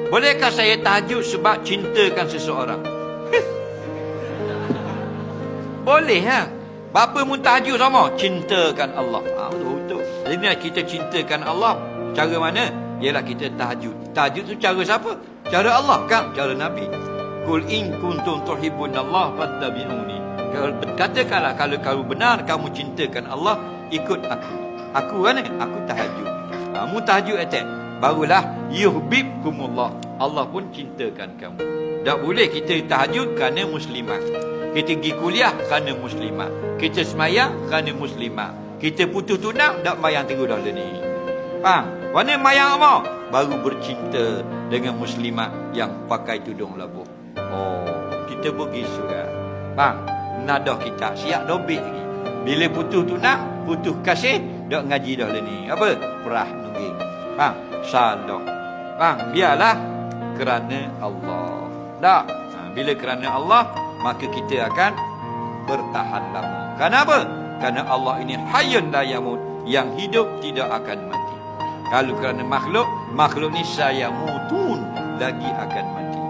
Bolehkah saya tahajud sebab cintakan seseorang? Boleh ha. Bapa pun tahajud sama, cintakan Allah. Betul-betul. Jadi kita cintakan Allah. Cara mana? Ialah kita tahajud. Tahajud tu cara siapa? Cara Allah kan? Cara Nabi. Qul in kuntum tuhibbunallah fattabi'uni. Katakanlah kalau kamu benar kamu cintakan Allah, ikut aku. Aku mana? Aku tahajud. Kamu tahajud atas, barulah yuhibbukumullah. Allah pun cintakan kamu. Tak boleh kita tahajud kerana muslimat. Kita pergi kuliah kerana muslimat. Kita semayang kerana muslimat. Kita putus tunang tak mayang terus dah ni. Faham? Mana mayang apa? Baru bercinta dengan muslimat yang pakai tudung labuh. Kita pergi surat. Faham? Nadah kita siap dobik lagi. Bila putus tunang, putus kasih, dak ngaji dah ni. Apa? Perah nungging. Faham? Salah. Faham? Biarlah kerana Allah. Tak? Bila kerana Allah, maka kita akan bertahan lama. Kenapa? Kerana Allah ini hayyun la yamut, yang hidup tidak akan mati. Kalau kerana makhluk, makhluk ni sayamutun, lagi akan mati.